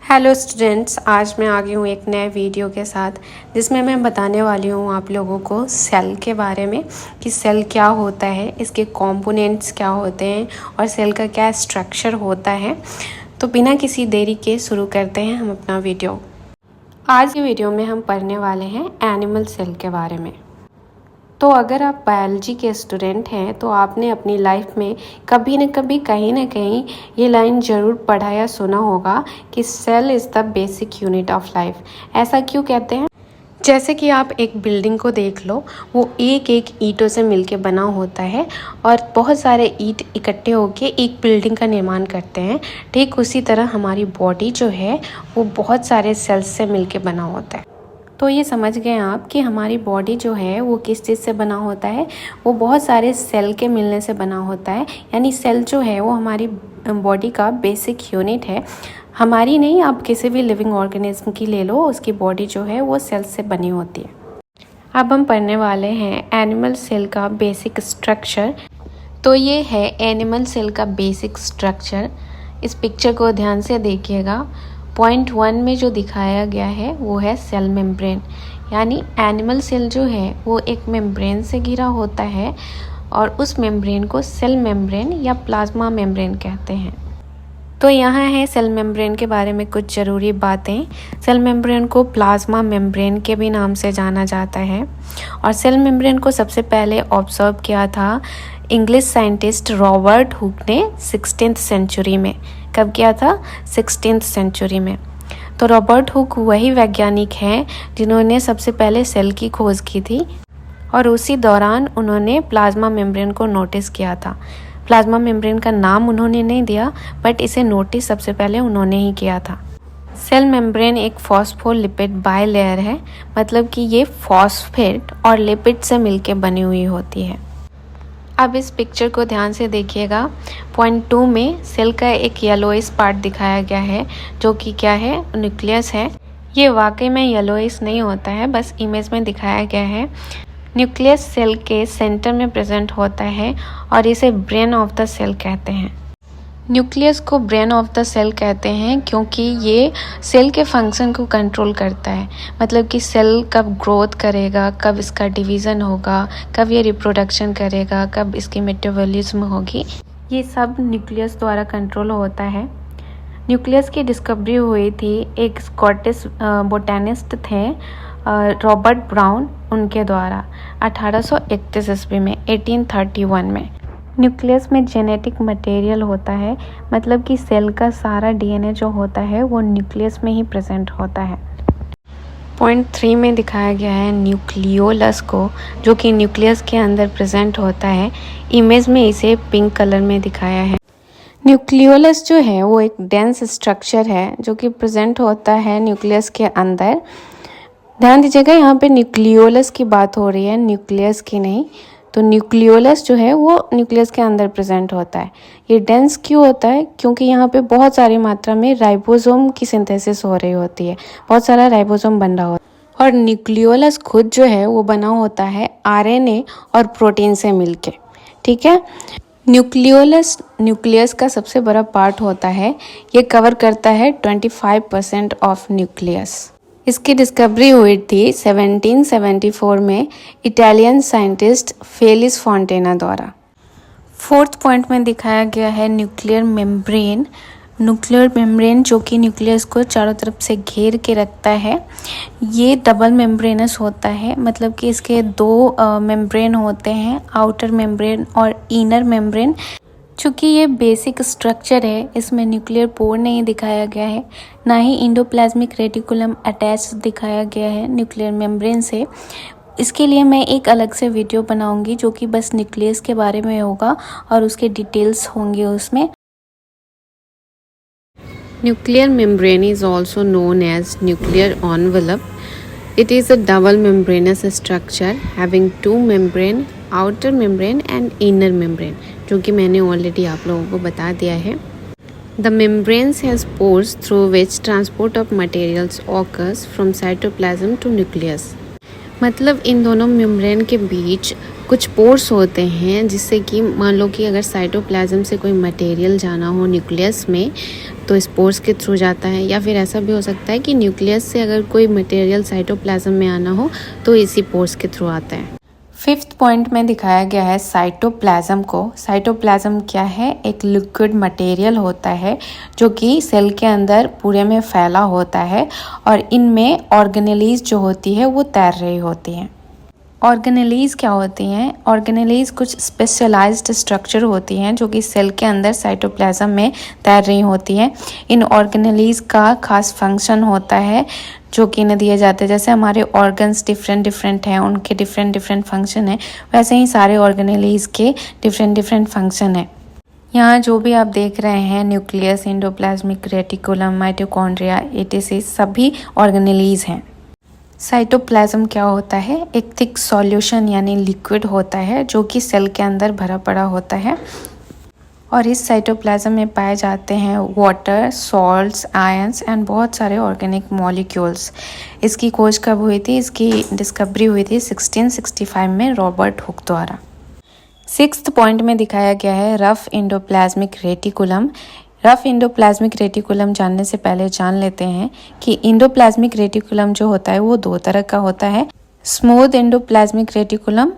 Hello students, आज मैं आ गई हूँ एक नए वीडियो के साथ जिसमें मैं बताने वाली हूँ आप लोगों को सेल के बारे में कि सेल क्या होता है, इसके कंपोनेंट्स क्या होते हैं और सेल का क्या स्ट्रक्चर होता है। तो बिना किसी देरी के शुरू करते हैं हम अपना वीडियो। आज की वीडियो में हम पढ़ने वाले हैं एनिमल सेल के बारे में। तो अगर आप बायोलॉजी के स्टूडेंट हैं तो आपने अपनी लाइफ में कभी न कभी कहीं ना कहीं ये लाइन ज़रूर पढ़ा या सुना होगा कि cell is the basic unit of life. ऐसा क्यों कहते हैं? जैसे कि आप एक बिल्डिंग को देख लो, वो एक एक ईंटों से मिलके बना होता है और बहुत सारे ईंट इकट्ठे होके एक बिल्डिंग का निर्माण करते हैं। ठीक उसी तरह हमारी बॉडी जो है वो बहुत सारे सेल्स से मिलके बना होता है। तो ये समझ गए आप कि हमारी बॉडी जो है वो किस चीज़ से बना होता है। वो बहुत सारे सेल के मिलने से बना होता है। यानी सेल जो है वो हमारी बॉडी का बेसिक यूनिट है। हमारी नहीं, आप किसी भी लिविंग ऑर्गेनिज्म की ले लो, उसकी बॉडी जो है वो सेल से बनी होती है। अब हम पढ़ने वाले हैं एनिमल सेल का बेसिक स्ट्रक्चर। तो ये है एनिमल सेल का बेसिक स्ट्रक्चर। इस पिक्चर को ध्यान से देखिएगा। पॉइंट 1 में जो दिखाया गया है वो है सेल मेम्ब्रेन। यानी एनिमल सेल जो है वो एक मेम्ब्रेन से घिरा होता है और उस मेम्ब्रेन को सेल मेम्ब्रेन या प्लाज्मा मेम्ब्रेन कहते हैं। तो यहाँ है सेल मेम्ब्रेन के बारे में कुछ ज़रूरी बातें। सेल मेम्ब्रेन को प्लाज्मा मेम्ब्रेन के भी नाम से जाना जाता है और सेल मेम्ब्रेन को सबसे पहले ऑब्जर्व किया था इंग्लिश साइंटिस्ट रॉबर्ट हुक ने 16th सेंचुरी में। कब किया था? 16th सेंचुरी में। तो रॉबर्ट हुक वही वैज्ञानिक हैं जिन्होंने सबसे पहले सेल की खोज की थी और उसी दौरान उन्होंने प्लाज्मा मेम्ब्रेन को नोटिस किया था। प्लाज्मा मेम्ब्रेन का नाम उन्होंने नहीं दिया, बट इसे नोटिस सबसे पहले उन्होंने ही किया था। सेल मेम्ब्रेन एक फॉस्फोलिपिड बाइलेयर है, मतलब कि ये फॉस्फेट और लिपिड से मिलके बनी हुई होती है। अब इस पिक्चर को ध्यान से देखिएगा। पॉइंट 2 में सेल का एक येलोइश पार्ट दिखाया गया है जो कि क्या है? न्यूक्लियस है। ये वाकई में येलोइश नहीं होता है, बस इमेज में दिखाया गया है। न्यूक्लियस सेल के सेंटर में प्रेजेंट होता है और इसे ब्रेन ऑफ द सेल कहते हैं। न्यूक्लियस को ब्रेन ऑफ द सेल कहते हैं क्योंकि ये सेल के फंक्शन को कंट्रोल करता है। मतलब कि सेल कब ग्रोथ करेगा, कब इसका डिवीज़न होगा, कब ये रिप्रोडक्शन करेगा, कब इसकी मेटाबॉलिज्म होगी, ये सब न्यूक्लियस द्वारा कंट्रोल होता है। न्यूक्लियस की डिस्कवरी हुई थी एक स्कॉटिश बोटेनिस्ट थे रॉबर्ट ब्राउन, उनके द्वारा 1831 ईस्वी में, 1831 में। न्यूक्लियस में जेनेटिक मटेरियल होता है, मतलब कि सेल का सारा डीएनए जो होता है वो न्यूक्लियस में ही प्रेजेंट होता है। पॉइंट 3 में दिखाया गया है न्यूक्लियोलस को, जो कि न्यूक्लियस के अंदर प्रेजेंट होता है। इमेज में इसे पिंक कलर में दिखाया है। न्यूक्लियोलस जो है वो एक डेंस स्ट्रक्चर है जो कि प्रेजेंट होता है न्यूक्लियस के अंदर। ध्यान दीजिएगा, यहाँ पे न्यूक्लियोलस की बात हो रही है, न्यूक्लियस की नहीं। तो न्यूक्लियोलस जो है वो न्यूक्लियस के अंदर प्रेजेंट होता है। ये डेंस क्यों होता है? क्योंकि यहाँ पे बहुत सारी मात्रा में राइबोसोम की सिंथेसिस हो रही होती है, बहुत सारा राइबोसोम बन रहा होता है। और न्यूक्लियोलस खुद जो है वो बना होता है आरएनए और प्रोटीन से मिलके। ठीक है। न्यूक्लियोलस न्यूक्लियस का सबसे बड़ा पार्ट होता है। ये कवर करता है 25% ऑफ न्यूक्लियस। इसकी डिस्कवरी हुई थी 1774 में इटालियन साइंटिस्ट फेलिस फॉन्टेना द्वारा। 4th पॉइंट में दिखाया गया है न्यूक्लियर मेम्ब्रेन। न्यूक्लियर मेम्ब्रेन जो कि न्यूक्लियस को चारों तरफ से घेर के रखता है, ये डबल मेम्ब्रेनस होता है। मतलब कि इसके 2 मेम्ब्रेन होते हैं, आउटर मेम्ब्रेन और इनर मेम्ब्रेन। चूँकि ये बेसिक स्ट्रक्चर है, इसमें न्यूक्लियर पोर नहीं दिखाया गया है, ना ही इंडोप्लाज्मिक रेटिकुलम अटैच दिखाया गया है न्यूक्लियर मेम्ब्रेन से। इसके लिए मैं एक अलग से वीडियो बनाऊंगी जो कि बस न्यूक्लियस के बारे में होगा और उसके डिटेल्स होंगे उसमें। Nuclear membrane is also known as nuclear envelope. It is a double membranous structure having 2 membrane, outer membrane and inner membrane, जो कि मैंने ऑलरेडी आप लोगों को बता दिया है। The membranes has pores through which transport of materials occurs from cytoplasm to nucleus. मतलब इन दोनों मेम्ब्रेन के बीच कुछ पोर्स होते हैं जिससे कि मान लो कि अगर साइटोप्लाज्म से कोई मटेरियल जाना हो न्यूक्लियस में, तो स्पोर्स के थ्रू जाता है, या फिर ऐसा भी हो सकता है कि न्यूक्लियस से अगर कोई मटेरियल साइटोप्लाज्म में आना हो तो इसी पोर्स के थ्रू आता है। 5th पॉइंट में दिखाया गया है साइटोप्लाज्म को। साइटोप्लाज्म क्या है? एक लिक्विड मटेरियल होता है जो कि सेल के अंदर पूरे में फैला होता है और इनमें ऑर्गेनेलीज जो होती है वो तैर रही होती हैं। ऑर्गेनेलीज क्या होती हैं? ऑर्गेनेलीज कुछ स्पेशलाइज्ड स्ट्रक्चर होती हैं जो कि सेल के अंदर साइटोप्लाज्म में तैर रही होती हैं। इन ऑर्गेनेलीज का खास फंक्शन होता है जो कि इन्हें दिए जाते हैं। जैसे हमारे ऑर्गन्स डिफरेंट हैं, उनके डिफरेंट फंक्शन है, वैसे ही सारे ऑर्गेनेलीज के डिफरेंट फंक्शन है। यहाँ जो भी आप देख रहे हैं nucleus, endoplasmic reticulum, mitochondria, etc सभी ऑर्गेनेलीज हैं। साइटोप्लाज्म क्या होता है? एक थिक सॉल्यूशन यानी लिक्विड होता है जो कि सेल के अंदर भरा पड़ा होता है और इस साइटोप्लाज्म में पाए जाते हैं वाटर, सॉल्ट्स, आयंस एंड बहुत सारे ऑर्गेनिक मॉलिक्यूल्स। इसकी खोज कब हुई थी? इसकी डिस्कवरी हुई थी 1665 में रॉबर्ट हुक द्वारा। 6th पॉइंट में दिखाया गया है rough endoplasmic reticulum. Rough endoplasmic reticulum जानने से पहले जान लेते हैं कि एंडोप्लाज्मिक रेटिकुलम जो होता है वो 2 तरह का होता है, स्मूथ एंडोप्लाज्मिक रेटिकुलम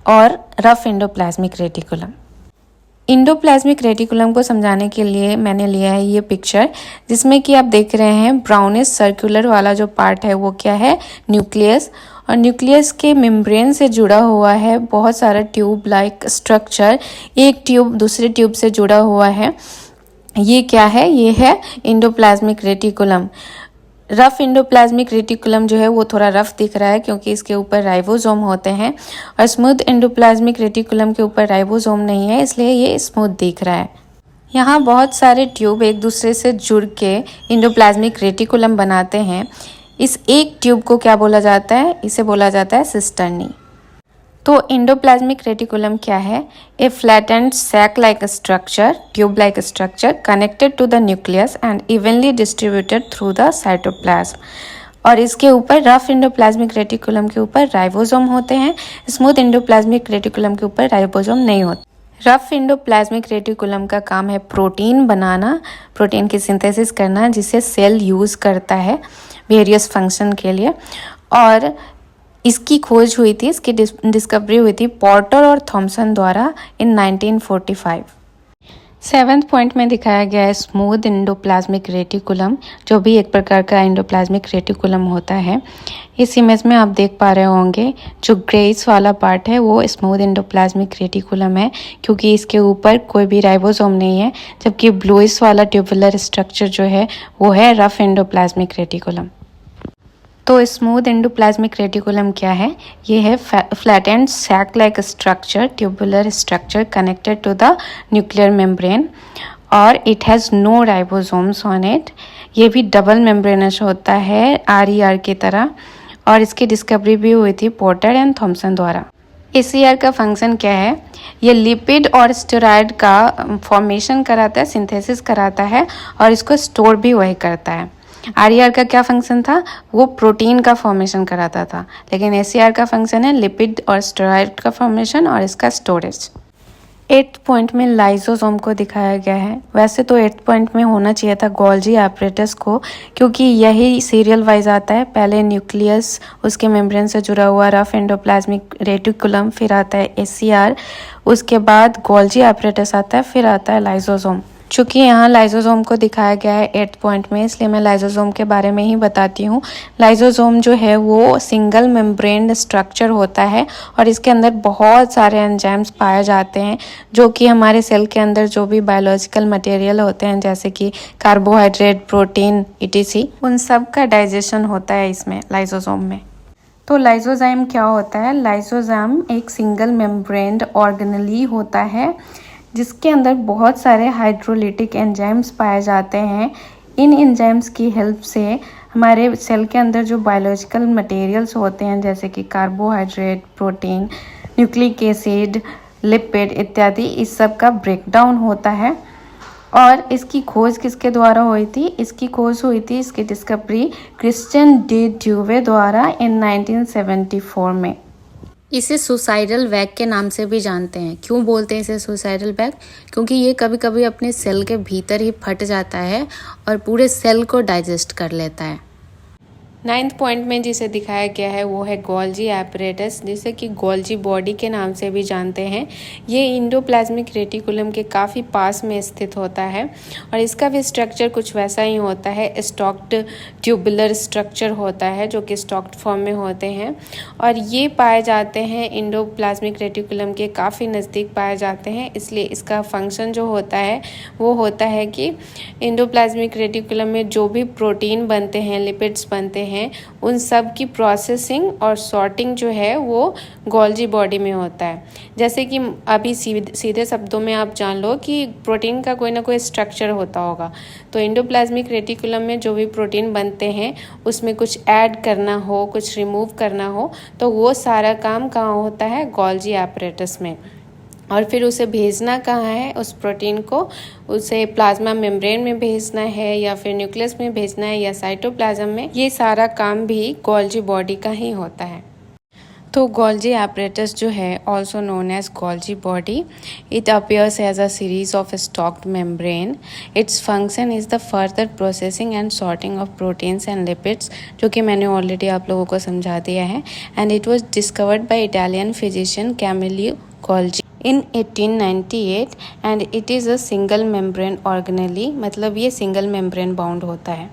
और rough endoplasmic reticulum. Endoplasmic reticulum को समझाने के लिए मैंने लिया है ये पिक्चर, जिसमें कि आप देख रहे हैं ब्राउनिश सर्कुलर वाला जो पार्ट है वो क्या है? न्यूक्लियस। और न्यूक्लियस के मेम्ब्रेन से जुड़ा हुआ है बहुत सारा ट्यूब लाइक स्ट्रक्चर, एक ट्यूब दूसरे ट्यूब से जुड़ा हुआ है। ये क्या है? ये है endoplasmic reticulum. Rough endoplasmic reticulum जो है वो थोड़ा रफ दिख रहा है क्योंकि इसके ऊपर राइबोसोम होते हैं, और स्मूथ एंडोप्लाज्मिक रेटिकुलम के ऊपर राइबोसोम नहीं है, इसलिए ये स्मूथ दिख रहा है। यहाँ बहुत सारे ट्यूब एक दूसरे से जुड़ के एंडोप्लाज्मिक रेटिकुलम बनाते हैं। इस एक ट्यूब को क्या बोला जाता है? इसे बोला जाता है सिस्टर्नी। तो एंडोप्लाज्मिक रेटिकुलम क्या है? A flattened sac like structure, tube like structure connected to the nucleus and evenly distributed through the cytoplasm. और इसके ऊपर रफ एंडोप्लाज्मिक रेटिकुलम के ऊपर राइबोसोम होते हैं, स्मूथ एंडोप्लाज्मिक रेटिकुलम के ऊपर राइबोसोम नहीं होते। रफ एंडोप्लाज्मिक रेटिकुलम का काम है प्रोटीन बनाना, प्रोटीन की सिंथेसिस करना, जिसे सेल यूज़ करता है वेरियस फंक्शन के लिए। और इसकी खोज हुई थी, इसकी डिस्कवरी हुई थी पॉर्टर और थॉमसन द्वारा इन 1945। 7th पॉइंट में दिखाया गया है स्मूथ एंडोप्लाज्मिक रेटिकुलम, जो भी एक प्रकार का एंडोप्लाज्मिक रेटिकुलम होता है। इस इमेज में आप देख पा रहे होंगे जो ग्रेस वाला पार्ट है वो स्मूथ एंडोप्लाज्मिक रेटिकुलम है, क्योंकि इसके ऊपर कोई भी राइबोसोम नहीं है, जबकि ब्लूइश वाला ट्यूबुलर स्ट्रक्चर जो है वो है रफ एंडोप्लाज्मिक रेटिकुलम। तो स्मूथ एंडोप्लाज्मिक रेटिकुलम क्या है? ये है flattened sac like structure, tubular structure connected to the nuclear membrane, और it has no ribosomes on it. ये भी डबल मेम्ब्रेनस होता है RER की तरह, और इसकी डिस्कवरी भी हुई थी पोर्टर एंड थॉमसन द्वारा। ACR का फंक्शन क्या है? ये लिपिड और स्टेरॉयड का फॉर्मेशन कराता है, सिंथेसिस कराता है, और इसको स्टोर भी वही करता है। RER का क्या फंक्शन था? वो प्रोटीन का फॉर्मेशन कराता था, लेकिन ACR का फंक्शन है लिपिड और स्टेरॉयड का फॉर्मेशन और इसका स्टोरेज। 8th पॉइंट में लाइसोसोम को दिखाया गया है। वैसे तो 8th पॉइंट में होना चाहिए था गोल्जी एपरेटस को, क्योंकि यही सीरियल वाइज आता है। पहले न्यूक्लियस, उसके मेम्ब्रेन से जुड़ा हुआ रफ एंडोप्लाज्मिक रेटिकुलम, फिर आता है ACR, उसके बाद गोल्जी एपरेटस आता है, फिर आता है लाइसोसोम। चूँकि यहाँ लाइसोसोम को दिखाया गया है 8th पॉइंट में, इसलिए मैं लाइसोसोम के बारे में ही बताती हूँ। लाइसोसोम जो है वो सिंगल मेम्ब्रेन स्ट्रक्चर होता है और इसके अंदर बहुत सारे एंजाइम्स पाए जाते हैं जो कि हमारे सेल के अंदर जो भी बायोलॉजिकल मटेरियल होते हैं, जैसे कि कार्बोहाइड्रेट, प्रोटीन, etc, उन सब का डाइजेशन होता है इसमें, लाइसोसोम में। तो लाइसोजाइम क्या होता है? लाइसोजाइम एक सिंगल मेम्ब्रेन्ड ऑर्गेनेली होता है जिसके अंदर बहुत सारे हाइड्रोलिटिक एंजाइम्स पाए जाते हैं। इन एंजाइम्स की हेल्प से हमारे सेल के अंदर जो बायोलॉजिकल मटेरियल्स होते हैं, जैसे कि carbohydrate, protein, nucleic acid, lipid इत्यादि, इस सब का ब्रेकडाउन होता है। और इसकी खोज किसके द्वारा हुई थी? इसकी खोज हुई थी, इसकी डिस्कवरी क्रिश्चियन डी ड्यूवे द्वारा इन 1974 में। इसे सुसाइडल वैग के नाम से भी जानते हैं। क्यों बोलते हैं इसे सुसाइडल वैग? क्योंकि ये कभी कभी अपने सेल के भीतर ही फट जाता है और पूरे सेल को डाइजेस्ट कर लेता है। 9th पॉइंट में जिसे दिखाया गया है वो है गोल्जी एपरेटस, जिसे कि गोल्जी बॉडी के नाम से भी जानते हैं। ये इंडोप्लाज्मिक रेटिकुलम के काफ़ी पास में स्थित होता है और इसका भी स्ट्रक्चर कुछ वैसा ही होता है। स्टॉक्ड ट्यूबुलर स्ट्रक्चर होता है जो कि स्टॉक्ड फॉर्म में होते हैं और ये पाए जाते हैं इंडोप्लाज्मिक रेटिकुलम के काफ़ी नज़दीक पाए जाते हैं। इसलिए इसका फंक्शन जो होता है वो होता है कि इंडोप्लाज्मिक रेटिकुलम में जो भी प्रोटीन बनते हैं, लिपिड्स बनते हैं, उन सब की प्रोसेसिंग और सॉर्टिंग जो है वो गोल्जी बॉडी में होता है। जैसे कि अभी सीधे शब्दों में आप जान लो कि प्रोटीन का कोई ना कोई स्ट्रक्चर होता होगा, तो इंडोप्लाज्मिक रेटिकुलम में जो भी प्रोटीन बनते हैं उसमें कुछ ऐड करना हो, कुछ रिमूव करना हो, तो वो सारा काम कहाँ होता है? गोल्जी एपरेटस में। और फिर उसे भेजना कहाँ है? उस प्रोटीन को उसे प्लाज्मा मेम्ब्रेन में भेजना है या फिर न्यूक्लियस में भेजना है या साइटोप्लाज्म में, ये सारा काम भी गोल्जी बॉडी का ही होता है। तो गोल्जी एपरेटस जो है also known as Golgi body, it appears as a series of stocked membrane. Its function is the further processing and sorting of proteins and lipids, जो कि मैंने ऑलरेडी आप लोगों को समझा दिया है। And it was discovered by Italian physician Camillo Golgi in 1898 and it is a single membrane organelle, मतलब ये सिंगल मेम्ब्रेन बाउंड होता है।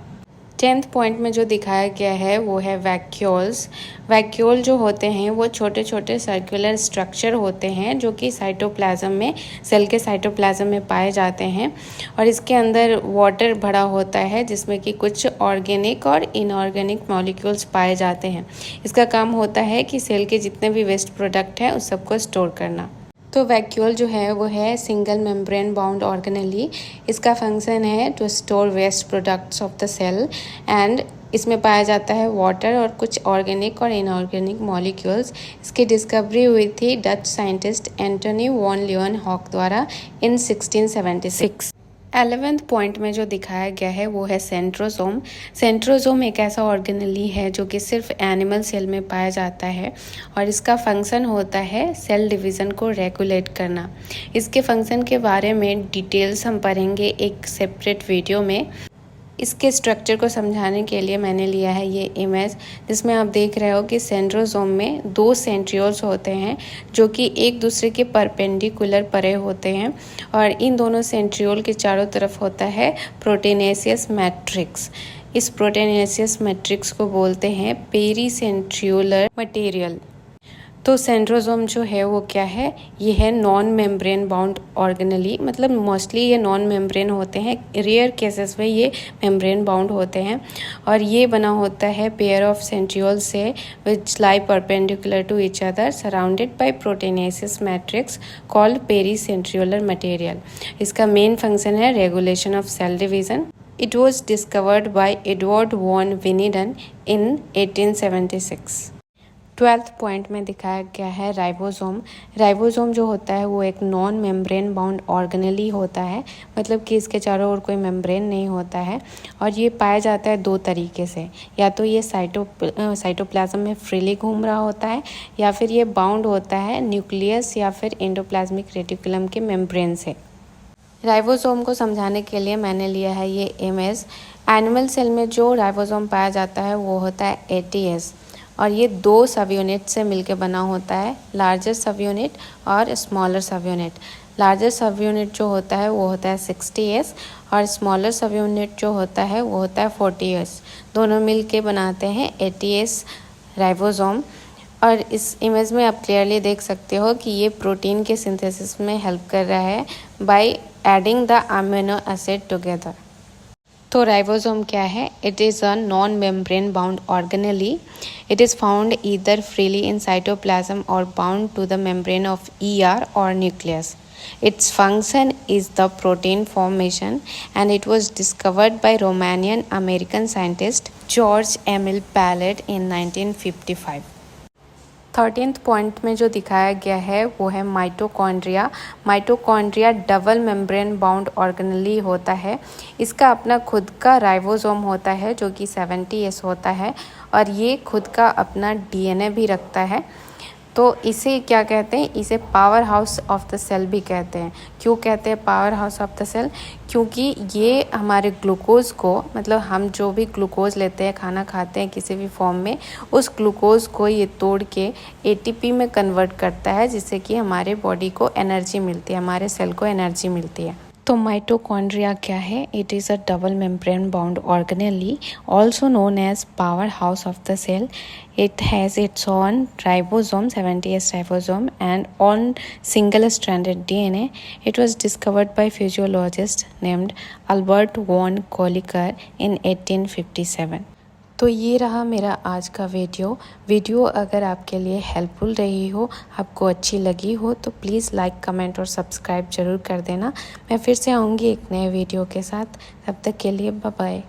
10th पॉइंट में जो दिखाया गया है वो है वैक्यूल्स। वैक्यूल जो होते हैं वो छोटे छोटे सर्कुलर स्ट्रक्चर होते हैं जो कि साइटोप्लाज्म में, सेल के साइटोप्लाज्म में पाए जाते हैं और इसके अंदर वाटर भरा होता है जिसमें कि कुछ ऑर्गेनिक और इनऑर्गेनिक मॉलिक्यूल्स पाए जाते हैं। इसका काम होता है कि सेल के जितने भी वेस्ट प्रोडक्ट हैं उस सबको स्टोर करना। तो वैक्यूल जो है वो है सिंगल मेम्ब्रेन बाउंड ऑर्गेनेली। इसका फंक्शन है to store waste products of the cell and इसमें पाया जाता है वाटर और कुछ ऑर्गेनिक और इनऑर्गेनिक मॉलिक्यूल्स। इसकी डिस्कवरी हुई थी डच साइंटिस्ट एंटोनी वॉन लीeuwenhoek द्वारा इन 1676। 11th पॉइंट में जो दिखाया गया है वो है सेंट्रोसोम। सेंट्रोसोम एक ऐसा ऑर्गेनेली है जो कि सिर्फ एनिमल सेल में पाया जाता है और इसका फंक्शन होता है सेल डिवीज़न को रेगुलेट करना। इसके फंक्शन के बारे में डिटेल्स हम पढ़ेंगे एक सेपरेट वीडियो में। इसके स्ट्रक्चर को समझाने के लिए मैंने लिया है ये इमेज, जिसमें आप देख रहे हो कि सेंट्रोसोम में 2 सेंट्रियोल्स होते हैं जो कि एक दूसरे के परपेंडिकुलर परे होते हैं और इन दोनों सेंट्रियोल के चारों तरफ होता है प्रोटीनेशियस मैट्रिक्स। इस प्रोटीनेशियस मैट्रिक्स को बोलते हैं पेरीसेंट्रियोलर मटेरियल। तो सेंट्रोसोम जो है वो क्या है? ये है नॉन मेम्ब्रेन बाउंड ऑर्गेनेली, मतलब मोस्टली ये नॉन मेम्ब्रेन होते हैं, रेयर केसेस में ये मेम्ब्रेन बाउंड होते हैं और ये बना होता है पेयर ऑफ सेंट्रियोल से which lie perpendicular to each other surrounded by proteinaceous matrix called pericentriolar material. इसका मेन फंक्शन है regulation of cell division. It was discovered by Edward von Beneden in 1876। 12th point में दिखाया गया है ribosome. Ribosome जो होता है वो एक नॉन मेम्ब्रेन बाउंड ऑर्गेनेली होता है, मतलब कि इसके चारों ओर कोई मेम्ब्रेन नहीं होता है और ये पाया जाता है 2 तरीके से। या तो ये साइटोप्लाज्म में फ्रीली घूम रहा होता है या फिर ये बाउंड होता है न्यूक्लियस या फिर इंडोप्लाज्मिक रेटिकुलम के मेम्ब्रेन से। राइबोसोम को समझाने के लिए मैंने लिया है ये इमेज। एनिमल सेल में जो राइबोसोम पाया जाता है वो होता है ATS और ये 2 सब यूनिट से मिलकर बना होता है, लार्जर सब यूनिट और स्मॉलर सब यूनिट। लार्जर सब यूनिट जो होता है वो होता है 60S और स्मॉलर सब यूनिट जो होता है वो होता है 40S। दोनों मिलके बनाते हैं ATS राइबोसोम। और इस इमेज में आप क्लियरली देख सकते हो कि ये प्रोटीन के सिंथेसिस में हेल्प कर रहा है by adding the amino acid together. तो राइबोसोम क्या है? It is a non membrane bound organelle. It is found either freely in cytoplasm और bound to the membrane of ER or nucleus. Its function is the protein formation and it was discovered by Romanian American scientist George Emil Palade in 1955. 13th point में जो दिखाया गया है वो है mitochondria. Mitochondria double membrane bound organelle होता है। इसका अपना खुद का राइबोसोम होता है जो कि 70S होता है और ये खुद का अपना DNA भी रखता है। तो इसे क्या कहते हैं, इसे power house of the cell भी कहते हैं। क्यों कहते हैं power house of the cell? क्योंकि ये हमारे ग्लूकोज़ को, मतलब हम जो भी ग्लूकोज़ लेते हैं, खाना खाते हैं किसी भी फॉर्म में, उस ग्लूकोज़ को ये तोड़ के एटीपी में कन्वर्ट करता है, जिससे कि हमारे बॉडी को एनर्जी मिलती है, हमारे सेल को एनर्जी मिलती है। तो माइटोकॉन्ड्रिया क्या है? It is a double membrane bound organelle, also known as power house of the cell. It has its own ribosome, 70S ribosome, and on single-stranded DNA. It was discovered by physiologist named Albert von Kolliker in 1857. तो ये रहा मेरा आज का video अगर आपके लिए helpful रही हो, आपको अच्छी लगी हो, तो प्लीज़ लाइक, कमेंट और सब्सक्राइब ज़रूर कर देना। मैं फिर से आऊँगी एक नए वीडियो के साथ। तब तक के लिए बाय बाय।